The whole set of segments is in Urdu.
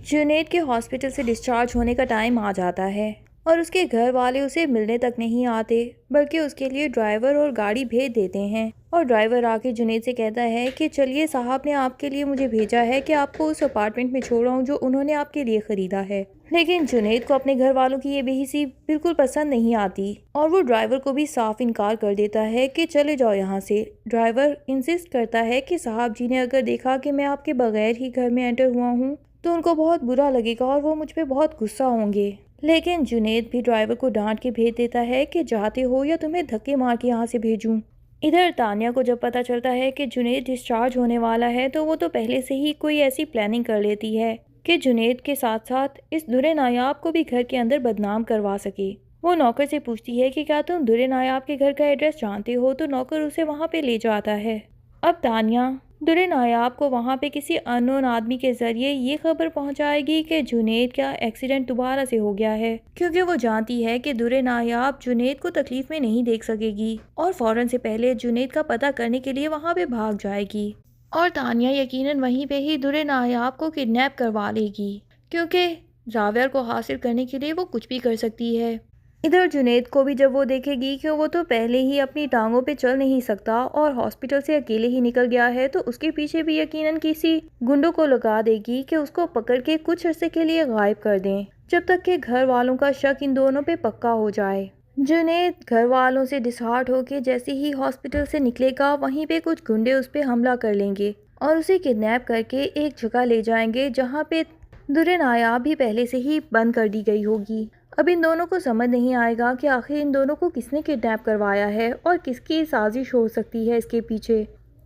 جنید کے ہاسپٹل سے ڈسچارج ہونے کا ٹائم آ جاتا ہے اور اس کے گھر والے اسے ملنے تک نہیں آتے بلکہ اس کے لیے ڈرائیور اور گاڑی بھیج دیتے ہیں، اور ڈرائیور آ کے جنید سے کہتا ہے کہ چلیے صاحب نے آپ کے لیے مجھے بھیجا ہے کہ آپ کو اس اپارٹمنٹ میں چھوڑا ہوں جو انہوں نے آپ کے لیے خریدا ہے۔ لیکن جنید کو اپنے گھر والوں کی یہ بے حسی بالکل پسند نہیں آتی اور وہ ڈرائیور کو بھی صاف انکار کر دیتا ہے کہ چلے جاؤ یہاں سے۔ ڈرائیور انسسٹ کرتا ہے کہ صاحب جی نے اگر دیکھا کہ میں آپ کے بغیر ہی گھر میں انٹر ہوا ہوں تو ان کو بہت برا لگے گا اور وہ مجھ پہ بہت غصہ ہوں گے۔ لیکن جنید بھی ڈرائیور کو ڈانٹ کے بھیج دیتا ہے کہ جاتے ہو یا تمہیں دھکے مار کے یہاں سے بھیجوں۔ ادھر تانیہ کو جب پتا چلتا ہے کہ جنید ڈسچارج ہونے والا ہے تو وہ تو پہلے سے ہی کوئی ایسی پلاننگ کر لیتی ہے کہ جنید کے ساتھ ساتھ اس درے نایاب کو بھی گھر کے اندر بدنام کروا سکے۔ وہ نوکر سے پوچھتی ہے کہ کیا تم درے نایاب کے گھر کا ایڈریس جانتے ہو، تو نوکر اسے وہاں پہ لے جاتا ہے۔ اب تانیہ درے نایاب کو وہاں پہ کسی انون آدمی کے ذریعے یہ خبر پہنچائے گی کہ جنید کا ایکسیڈنٹ دوبارہ سے ہو گیا ہے، کیونکہ وہ جانتی ہے کہ درے نایاب جنید کو تکلیف میں نہیں دیکھ سکے گی اور فوراً سے پہلے جنید کا پتہ کرنے کے لیے وہاں پہ بھاگ جائے گی، اور تانیہ یقیناً وہیں پہ ہی درے نایاب کو کڈنیپ کروا لے گی، کیونکہ زاویہ کو حاصل کرنے کے لیے وہ کچھ بھی کر سکتی ہے۔ ادھر جنید کو بھی جب وہ دیکھے گی کہ وہ تو پہلے ہی اپنی ٹانگوں پہ چل نہیں سکتا اور ہاسپٹل سے اکیلے ہی نکل گیا ہے، تو اس کے پیچھے بھی یقیناً کسی گنڈوں کو لگا دے گی کہ اس کو پکڑ کے کچھ عرصے کے لیے غائب کر دیں، جب تک کہ گھر والوں کا شک ان دونوں پہ پکا ہو جائے۔ جنید گھر والوں سے ڈسہارٹ ہو کے جیسے ہی ہاسپٹل سے نکلے گا، وہیں پہ کچھ گنڈے اس پہ حملہ کر لیں گے اور اسے کڈنیپ کر کے ایک جگہ لے جائیں گے جہاں پہ درے نایاب بھی پہلے سے ہی بند کر دی گئی ہوگی۔ اب ان دونوں کو سمجھ نہیں آئے گا کہ آخر ان دونوں کو کس نے کڈنیپ کروایا ہے اور کس کی سازش ہو سکتی ہے اس کے پیچھے۔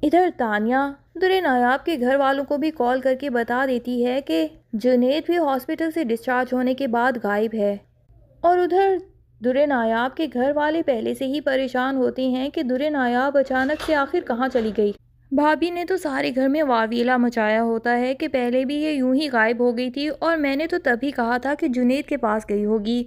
ادھر تانیہ درے نایاب کے گھر والوں کو بھی کال کر کے بتا دیتی ہے کہ جنید بھی ہاسپٹل سے ڈسچارج ہونے کے بعد غائب ہے، اور ادھر درے نایاب کے گھر والے پہلے سے ہی پریشان ہوتے ہیں کہ درے نایاب اچانک سے آخر کہاں چلی گئی۔ بھابھی نے تو سارے گھر میں واویلا مچایا ہوتا ہے کہ پہلے بھی یہ یوں ہی غائب ہو گئی تھی، اور میں نے تو تبھی کہا تھا کہ جنید کے پاس گئی ہوگی،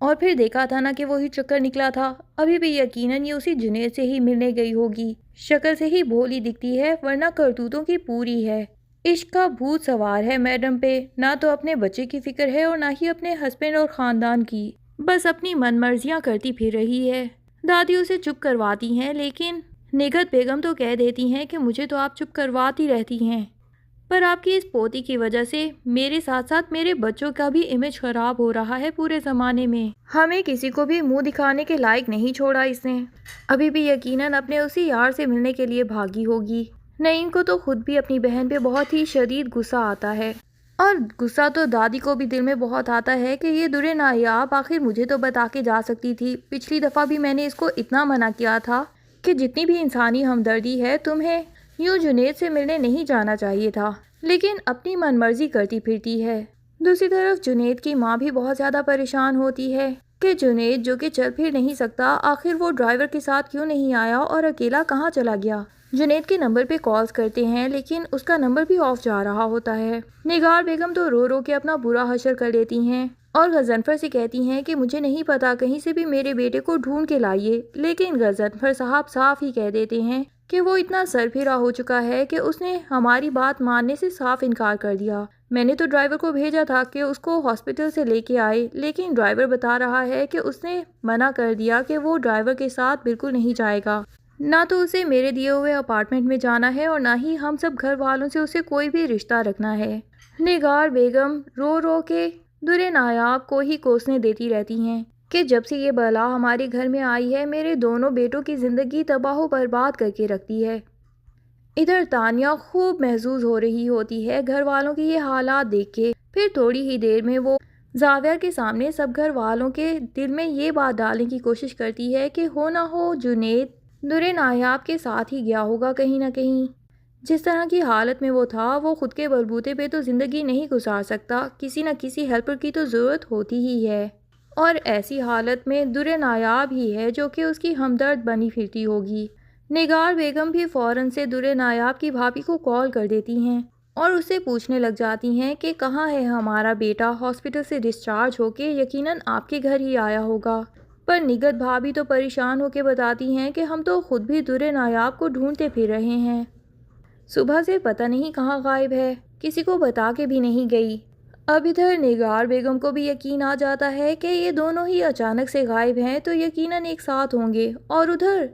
اور پھر دیکھا تھا نا کہ وہی چکر نکلا تھا۔ ابھی بھی یقیناً یہ اسی جنید سے ہی ملنے گئی ہوگی، شکل سے ہی بھولی دکھتی ہے ورنہ کرتوتوں کی پوری ہے۔ عشق کا بھوت سوار ہے میڈم پہ، نہ تو اپنے بچے کی فکر ہے اور نہ ہی اپنے ہسبینڈ اور خاندان کی، بس اپنی من مرضیاں کرتی پھر رہی ہے۔ دادی اسے چپ کرواتی ہیں، لیکن نگہت بیگم تو کہہ دیتی ہیں کہ مجھے تو آپ چپ کرواتی رہتی ہیں، پر آپ کی اس پوتی کی وجہ سے میرے ساتھ ساتھ میرے بچوں کا بھی امیج خراب ہو رہا ہے پورے زمانے میں۔ ہمیں کسی کو بھی منہ دکھانے کے لائق نہیں چھوڑا اس نے۔ ابھی بھی یقیناً اپنے اسی یار سے ملنے کے لیے بھاگی ہوگی۔ نعیم کو تو خود بھی اپنی بہن پہ بہت ہی شدید غصہ آتا ہے، اور غصہ تو دادی کو بھی دل میں بہت آتا ہے کہ یہ درے نایاب آخر مجھے تو بتا کے جا سکتی تھی۔ پچھلی دفعہ بھی میں نے اس کو اتنا منع کیا تھا کہ جتنی بھی انسانی ہمدردی ہے تمہیں یوں جنید سے ملنے نہیں جانا چاہیے تھا، لیکن اپنی من مرضی کرتی پھرتی ہے۔ دوسری طرف جنید کی ماں بھی بہت زیادہ پریشان ہوتی ہے کہ جنید جو کہ چل پھر نہیں سکتا، آخر وہ ڈرائیور کے ساتھ کیوں نہیں آیا اور اکیلا کہاں چلا گیا۔ جنید کے نمبر پہ کالز کرتے ہیں لیکن اس کا نمبر بھی آف جا رہا ہوتا ہے۔ نگار بیگم تو رو رو کے اپنا برا حشر کر لیتی ہیں اور غضنفر سے کہتی ہیں کہ مجھے نہیں پتا، کہیں سے بھی میرے بیٹے کو ڈھونڈ کے لائیے، لیکن غضنفر صاحب صاف ہی کہہ دیتے ہیں کہ وہ اتنا سر پھرا ہو چکا ہے کہ اس نے ہماری بات ماننے سے صاف انکار کر دیا۔ میں نے تو ڈرائیور کو بھیجا تھا کہ اس کو ہاسپٹل سے لے کے آئے، لیکن ڈرائیور بتا رہا ہے کہ اس نے منع کر دیا کہ وہ ڈرائیور کے ساتھ بالکل نہیں جائے گا، نہ تو اسے میرے دیے ہوئے اپارٹمنٹ میں جانا ہے اور نہ ہی ہم سب گھر والوں سے اسے کوئی بھی رشتہ رکھنا ہے۔ نگار بیگم رو رو کے درے نایاب کو ہی کوسنے دیتی رہتی ہیں کہ جب سے یہ بلا ہمارے گھر میں آئی ہے میرے دونوں بیٹوں کی زندگی تباہ و برباد کر کے رکھتی ہے۔ ادھر تانیہ خوب محظوظ ہو رہی ہوتی ہے گھر والوں کی یہ حالات دیکھ کے۔ پھر تھوڑی ہی دیر میں وہ زاویہ کے سامنے سب گھر والوں کے دل میں یہ بات ڈالنے کی کوشش کرتی ہے کہ ہو نہ ہو جنید درے نایاب کے ساتھ ہی گیا ہوگا کہیں نہ کہیں۔ جس طرح کی حالت میں وہ تھا، وہ خود کے بلبوتے پہ تو زندگی نہیں گزار سکتا، کسی نہ کسی ہیلپر کی تو ضرورت ہوتی ہی ہے، اور ایسی حالت میں درے نایاب ہی ہے جو کہ اس کی ہمدرد بنی پھرتی ہوگی۔ نگار بیگم بھی فوراً سے درے نایاب کی بھابھی کو کال کر دیتی ہیں اور اسے پوچھنے لگ جاتی ہیں کہ کہاں ہے ہمارا بیٹا، ہاسپٹل سے ڈسچارج ہو کے یقیناً آپ کے گھر ہی آیا ہوگا۔ پر نگہت بھابھی تو پریشان ہو کے بتاتی ہیں کہ ہم تو خود بھی درے نایاب کو ڈھونڈتے پھر رہے ہیں، صبح سے پتہ نہیں کہاں غائب ہے، کسی کو بتا کے بھی نہیں گئی۔ اب ادھر نگار بیگم کو بھی یقین آ جاتا ہے کہ یہ دونوں ہی اچانک سے غائب ہیں تو یقیناً ایک ساتھ ہوں گے، اور ادھر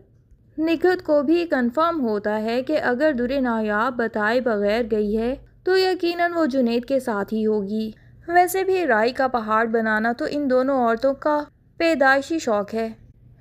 نکھت کو بھی کنفرم ہوتا ہے کہ اگر در نایاب بتائے بغیر گئی ہے تو یقیناً وہ جنید کے ساتھ ہی ہوگی۔ ویسے بھی رائی کا پہاڑ بنانا تو ان دونوں عورتوں کا پیدائشی شوق ہے،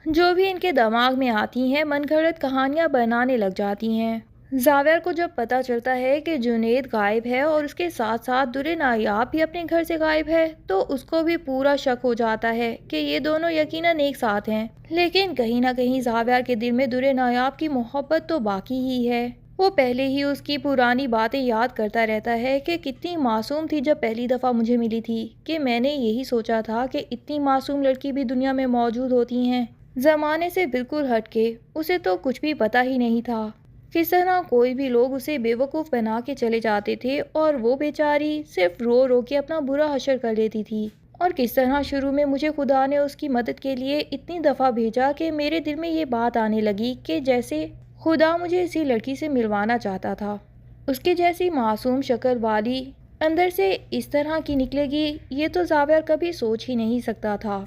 جو بھی ان کے دماغ میں آتی ہیں من گھڑت کہانیاں بنانے لگ جاتی ہیں۔ زاویہ کو جب پتہ چلتا ہے کہ جنید غائب ہے اور اس کے ساتھ ساتھ در نایاب بھی اپنے گھر سے غائب ہے تو اس کو بھی پورا شک ہو جاتا ہے کہ یہ دونوں یقیناً ایک ساتھ ہیں، لیکن کہیں نہ کہیں زاویہ کے دل میں در نایاب کی محبت تو باقی ہی ہے۔ وہ پہلے ہی اس کی پرانی باتیں یاد کرتا رہتا ہے کہ کتنی معصوم تھی جب پہلی دفعہ مجھے ملی تھی، کہ میں نے یہی سوچا تھا کہ اتنی معصوم لڑکی بھی دنیا میں موجود ہوتی ہیں، زمانے سے بالکل ہٹ کے۔ اسے تو کچھ بھی پتہ ہی نہیں تھا کس طرح کوئی بھی لوگ اسے بے وقوف بنا کے چلے جاتے تھے اور وہ بیچاری صرف رو رو کے اپنا برا حشر کر لیتی تھی، اور کس طرح شروع میں مجھے خدا نے اس کی مدد کے لیے اتنی دفعہ بھیجا کہ میرے دل میں یہ بات آنے لگی کہ جیسے خدا مجھے اسی لڑکی سے ملوانا چاہتا تھا۔ اس کی جیسی معصوم شکل والی اندر سے اس طرح کی نکلے گی، یہ تو زاویہ کبھی سوچ ہی نہیں سکتا تھا۔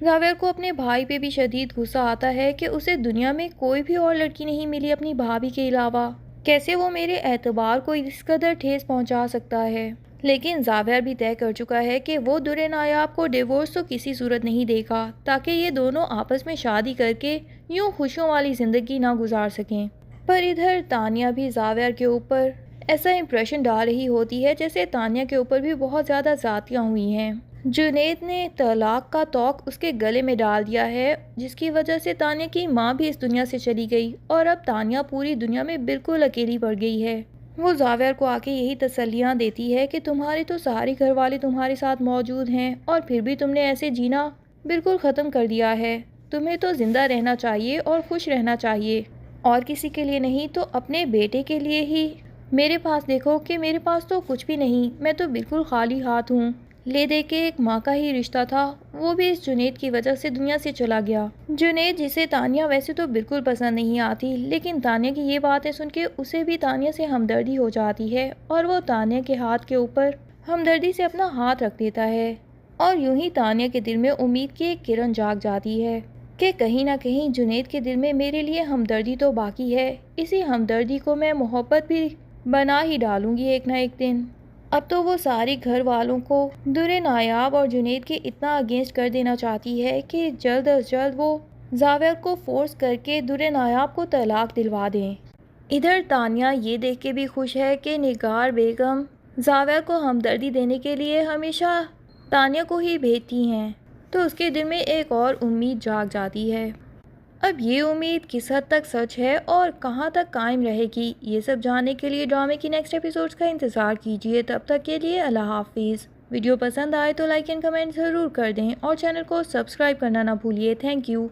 زاویہ کو اپنے بھائی پہ بھی شدید غصہ آتا ہے کہ اسے دنیا میں کوئی بھی اور لڑکی نہیں ملی اپنی بھابھی کے علاوہ، کیسے وہ میرے اعتبار کو اس قدر ٹھیس پہنچا سکتا ہے۔ لیکن زاویہ بھی طے کر چکا ہے کہ وہ در نایاب کو ڈیورس تو کسی صورت نہیں دے گا تاکہ یہ دونوں آپس میں شادی کر کے یوں خوشیوں والی زندگی نہ گزار سکیں۔ پر ادھر تانیہ بھی زاویہ کے اوپر ایسا امپریشن ڈال رہی ہوتی ہے جیسے تانیہ کے اوپر بھی بہت زیادہ زیادتیاں ہوئی ہیں۔ جنید نے طلاق کا طوق اس کے گلے میں ڈال دیا ہے، جس کی وجہ سے تانیہ کی ماں بھی اس دنیا سے چلی گئی اور اب تانیہ پوری دنیا میں بالکل اکیلی پڑ گئی ہے۔ وہ زاویہ کو آ کے یہی تسلیاں دیتی ہے کہ تمہارے تو سارے گھر والے تمہارے ساتھ موجود ہیں اور پھر بھی تم نے ایسے جینا بالکل ختم کر دیا ہے۔ تمہیں تو زندہ رہنا چاہیے اور خوش رہنا چاہیے، اور کسی کے لیے نہیں تو اپنے بیٹے کے لیے ہی۔ میرے پاس دیکھو کہ میرے پاس تو کچھ بھی نہیں، میں تو بالکل خالی ہاتھ ہوں۔ لے دے کے ایک ماں کا ہی رشتہ تھا، وہ بھی اس جنید کی وجہ سے دنیا سے چلا گیا۔ جنید جسے تانیہ ویسے تو بالکل پسند نہیں آتی، لیکن تانیہ کی یہ باتیں سن کے اسے بھی تانیہ سے ہمدردی ہو جاتی ہے اور وہ تانیہ کے ہاتھ کے اوپر ہمدردی سے اپنا ہاتھ رکھ دیتا ہے، اور یوں ہی تانیہ کے دل میں امید کی ایک کرن جاگ جاتی ہے کہ کہیں نہ کہیں جنید کے دل میں میرے لیے ہمدردی تو باقی ہے، اسی ہمدردی کو میں محبت بھی بنا ہی ڈالوں گی ایک نہ ایک دن۔ اب تو وہ ساری گھر والوں کو در نایاب اور جنید کے اتنا اگینسٹ کر دینا چاہتی ہے کہ جلد از جلد وہ زاویہ کو فورس کر کے در نایاب کو طلاق دلوا دیں۔ ادھر تانیہ یہ دیکھ کے بھی خوش ہے کہ نگار بیگم زاویہ کو ہمدردی دینے کے لیے ہمیشہ تانیہ کو ہی بھیجتی ہیں، تو اس کے دل میں ایک اور امید جاگ جاتی ہے۔ اب یہ امید کس حد تک سچ ہے اور کہاں تک قائم رہے گی، یہ سب جاننے کے لیے ڈرامے کی نیکسٹ ایپیسوڈز کا انتظار کیجیے۔ تب تک کے لیے اللہ حافظ۔ ویڈیو پسند آئے تو لائک اینڈ کمنٹ ضرور کر دیں اور چینل کو سبسکرائب کرنا نہ بھولیے۔ Thank you.